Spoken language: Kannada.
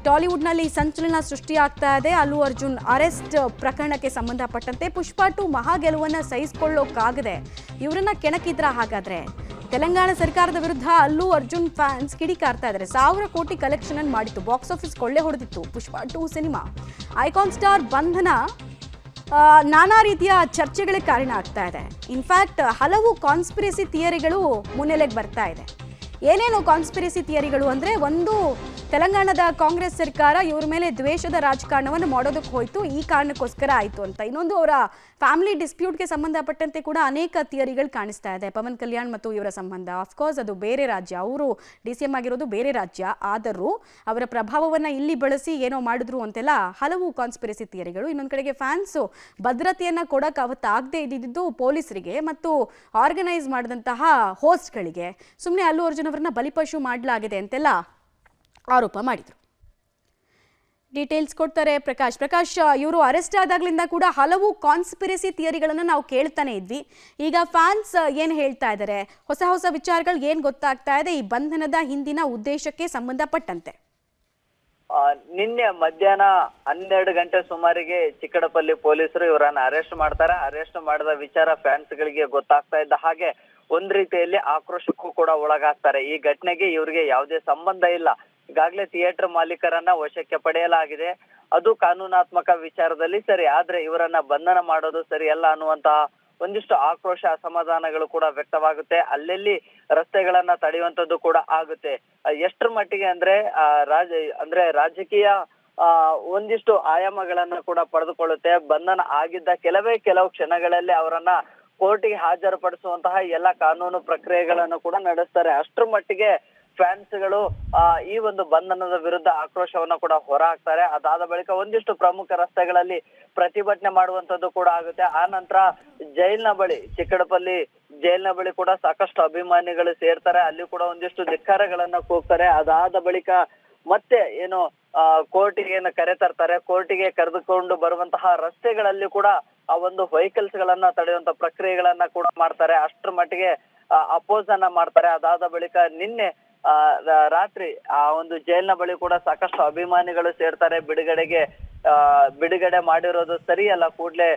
ಟಾಲಿವುಡ್ನಲ್ಲಿ ಸಂಚಲನ ಸೃಷ್ಟಿಯಾಗ್ತಾ ಇದೆ. ಅಲ್ಲು ಅರ್ಜುನ್ ಅರೆಸ್ಟ್ ಪ್ರಕರಣಕ್ಕೆ ಸಂಬಂಧಪಟ್ಟಂತೆ ಪುಷ್ಪ 2 ಮಹಾ ಗೆಲುವನ್ನ ಸಹಿಸಿಕೊಳ್ಳೋಕ್ಕಾಗದೆ ಇವರನ್ನ ಕೆಣಕಿದ್ರ. ಹಾಗಾದ್ರೆ ತೆಲಂಗಾಣ ಸರ್ಕಾರದ ವಿರುದ್ಧ ಅಲ್ಲು ಅರ್ಜುನ್ ಫ್ಯಾನ್ಸ್ ಕಿಡಿಕಾರ್ತಾ ಇದ್ದಾರೆ. 1000 ಕೋಟಿ ಕಲೆಕ್ಷನ್ ಅನ್ನು ಮಾಡಿತ್ತು, ಬಾಕ್ಸ್ ಆಫೀಸ್ ಕೊಳ್ಳೆ ಹೊಡೆದಿತ್ತು ಪುಷ್ಪ 2 ಸಿನಿಮಾ. ಐಕಾನ್ ಸ್ಟಾರ್ ಬಂಧನ ನಾನಾ ರೀತಿಯ ಚರ್ಚೆಗಳಿಗೆ ಕಾರಣ ಆಗ್ತಾ ಇದೆ. ಇನ್ಫ್ಯಾಕ್ಟ್ ಹಲವು ಕಾನ್ಸ್ಪಿರಸಿ ಥಿಯರಿಗಳು ಮುನ್ನೆಲೆಗೆ ಬರ್ತಾ ಇದೆ. ಏನೇನು ಕಾನ್ಸ್ಪಿರಸಿ ಥಿಯರಿಗಳು ಅಂದರೆ, ಒಂದು, ತೆಲಂಗಾಣದ ಕಾಂಗ್ರೆಸ್ ಸರ್ಕಾರ ಇವರ ಮೇಲೆ ದ್ವೇಷದ ರಾಜಕಾರಣವನ್ನು ಮಾಡೋದಕ್ಕೆ ಹೋಯಿತು, ಈ ಕಾರಣಕ್ಕೋಸ್ಕರ ಆಯಿತು ಅಂತ. ಇನ್ನೊಂದು, ಅವರ ಫ್ಯಾಮಿಲಿ ಡಿಸ್ಪ್ಯೂಟ್ಗೆ ಸಂಬಂಧಪಟ್ಟಂತೆ ಕೂಡ ಅನೇಕ ಥಿಯರಿಗಳು ಕಾಣಿಸ್ತಾ ಇದೆ. ಪವನ್ ಕಲ್ಯಾಣ್ ಮತ್ತು ಇವರ ಸಂಬಂಧ, ಆಫ್ಕೋರ್ಸ್ ಅದು ಬೇರೆ ರಾಜ್ಯ, ಅವರು DCM ಆಗಿರೋದು ಬೇರೆ ರಾಜ್ಯ, ಆದರೂ ಅವರ ಪ್ರಭಾವವನ್ನು ಇಲ್ಲಿ ಬಳಸಿ ಏನೋ ಮಾಡಿದ್ರು ಅಂತೆಲ್ಲ ಹಲವು ಕಾನ್ಸ್ಪಿರಸಿ ಥಿಯರಿಗಳು. ಇನ್ನೊಂದು ಕಡೆಗೆ ಫ್ಯಾನ್ಸು ಭದ್ರತೆಯನ್ನು ಕೊಡೋಕೆ ಅವತ್ತಾಗದೇ ಇದ್ದಿದ್ದು ಪೊಲೀಸರಿಗೆ ಮತ್ತು ಆರ್ಗನೈಸ್ ಮಾಡಿದಂತಹ ಹೋಸ್ಟ್ಗಳಿಗೆ. ಸುಮ್ಮನೆ ಅಲ್ಲು ಅರ್ಜುನ್ ಅವರನ್ನ ಬಲಿಪಶು ಮಾಡಲಾಗಿದೆ ಅಂತೆಲ್ಲ ಆರೋಪ ಮಾಡಿದರು. ಡೀಟೇಲ್ಸ್ ಕೊಡ್ತಾರೆ ಪ್ರಕಾಶ್. ಇವರು ಅರೆಸ್ಟ್ ಆದಾಗ್ಲಿಂದ ಕೂಡ ಹಲವು ಕಾನ್ಸ್ಪಿರಸಿ ಥಿಯರಿಗಳನ್ನು ನಾವು ಕೇಳ್ತಾನೆ ಇದ್ವಿ. ಈಗ ಫ್ಯಾನ್ಸ್ ಏನು ಹೇಳ್ತಾ ಇದ್ದಾರೆ, ಹೊಸ ಹೊಸ ವಿಚಾರಗಳು ಏನು ಗೊತ್ತಾಗ್ತಾ ಇದೆ ಈ ಬಂಧನದ ಹಿಂದಿನ ಉದ್ದೇಶಕ್ಕೆ ಸಂಬಂಧಪಟ್ಟಂತೆ? ನಿನ್ನೆ ಮಧ್ಯಾಹ್ನ 12 ಗಂಟೆ ಸುಮಾರಿಗೆ ಚಿಕ್ಕಡಪಲ್ಲಿ ಪೊಲೀಸರು ಇವರನ್ನ ಅರೆಸ್ಟ್ ಮಾಡ್ತಾರೆ. ಅರೆಸ್ಟ್ ಮಾಡಿದ ವಿಚಾರ ಫ್ಯಾನ್ಸ್ ಗಳಿಗೆ ಗೊತ್ತಾಗ್ತಾ ಇದ್ದ ಹಾಗೆ ಒಂದ್ ರೀತಿಯಲ್ಲಿ ಆಕ್ರೋಶಕ್ಕೂ ಕೂಡ ಒಳಗಾಗ್ತಾರೆ. ಈ ಘಟನೆಗೆ ಇವರಿಗೆ ಯಾವುದೇ ಸಂಬಂಧ ಇಲ್ಲ, ಈಗಾಗಲೇ ಥಿಯೇಟರ್ ಮಾಲೀಕರನ್ನ ವಶಕ್ಕೆ ಪಡೆಯಲಾಗಿದೆ, ಅದು ಕಾನೂನಾತ್ಮಕ ವಿಚಾರದಲ್ಲಿ ಸರಿ, ಆದ್ರೆ ಇವರನ್ನ ಬಂಧನ ಮಾಡೋದು ಸರಿಯಲ್ಲ ಅನ್ನುವಂತಹ ಒಂದಿಷ್ಟು ಆಕ್ರೋಶ ಅಸಮಾಧಾನಗಳು ಕೂಡ ವ್ಯಕ್ತವಾಗುತ್ತೆ. ಅಲ್ಲೆಲ್ಲಿ ರಸ್ತೆಗಳನ್ನ ತಡೆಯುವಂತದ್ದು ಕೂಡ ಆಗುತ್ತೆ. ಎಷ್ಟರ ಮಟ್ಟಿಗೆ ಅಂದ್ರೆ ರಾಜಕೀಯ ಒಂದಿಷ್ಟು ಆಯಾಮಗಳನ್ನ ಕೂಡ ಪಡೆದುಕೊಳ್ಳುತ್ತೆ. ಬಂಧನ ಆಗಿದ್ದ ಕೆಲವು ಕ್ಷಣಗಳಲ್ಲಿ ಅವರನ್ನ ಕೋರ್ಟಿಗೆ ಹಾಜರುಪಡಿಸುವಂತಹ ಎಲ್ಲ ಕಾನೂನು ಪ್ರಕ್ರಿಯೆಗಳನ್ನು ಕೂಡ ನಡೆಸ್ತಾರೆ. ಅಷ್ಟರ ಮಟ್ಟಿಗೆ ಫ್ಯಾನ್ಸ್ಗಳು ಈ ಒಂದು ಬಂಧನದ ವಿರುದ್ಧ ಆಕ್ರೋಶವನ್ನ ಕೂಡ ಹೊರ ಹಾಕ್ತಾರೆ. ಅದಾದ ಬಳಿಕ ಒಂದಿಷ್ಟು ಪ್ರಮುಖ ರಸ್ತೆಗಳಲ್ಲಿ ಪ್ರತಿಭಟನೆ ಮಾಡುವಂತದ್ದು ಕೂಡ ಆಗುತ್ತೆ. ಆ ನಂತರ ಜೈಲ್ನ ಬಳಿ, ಚಿಕ್ಕಡಪಲ್ಲಿ ಜೈಲ್ನ ಬಳಿ ಕೂಡ ಸಾಕಷ್ಟು ಅಭಿಮಾನಿಗಳು ಸೇರ್ತಾರೆ. ಅಲ್ಲಿ ಕೂಡ ಒಂದಿಷ್ಟು ಧಿಕ್ಕಾರಗಳನ್ನ ಕೂಗ್ತಾರೆ. ಅದಾದ ಬಳಿಕ ಮತ್ತೆ ಏನು ಕೋರ್ಟಿಗೆ ಏನು ಕರೆ ತರ್ತಾರೆ, ಕೋರ್ಟಿಗೆ ಕರೆದುಕೊಂಡು ಬರುವಂತಹ ರಸ್ತೆಗಳಲ್ಲಿ ಕೂಡ ಆ ಒಂದು ವೆಹಿಕಲ್ಸ್ ಗಳನ್ನ ತಡೆಯುವಂತ ಪ್ರಕ್ರಿಯೆಗಳನ್ನ ಕೂಡ ಮಾಡ್ತಾರೆ. ಅಷ್ಟರ ಮಟ್ಟಿಗೆ ಅಪೋಸ್ ಅನ್ನ ಮಾಡ್ತಾರೆ. ಅದಾದ ಬಳಿಕ ನಿನ್ನೆ ರಾತ್ರಿ ಆ ಒಂದು ಜೈಲ್ನ ಬಳಿ ಕೂಡ ಸಾಕಷ್ಟು ಅಭಿಮಾನಿಗಳು ಸೇರ್ತಾರೆ. ಬಿಡುಗಡೆ ಮಾಡಿರೋದು ಸರಿಯಲ್ಲ, ಕೂಡ್ಲೆ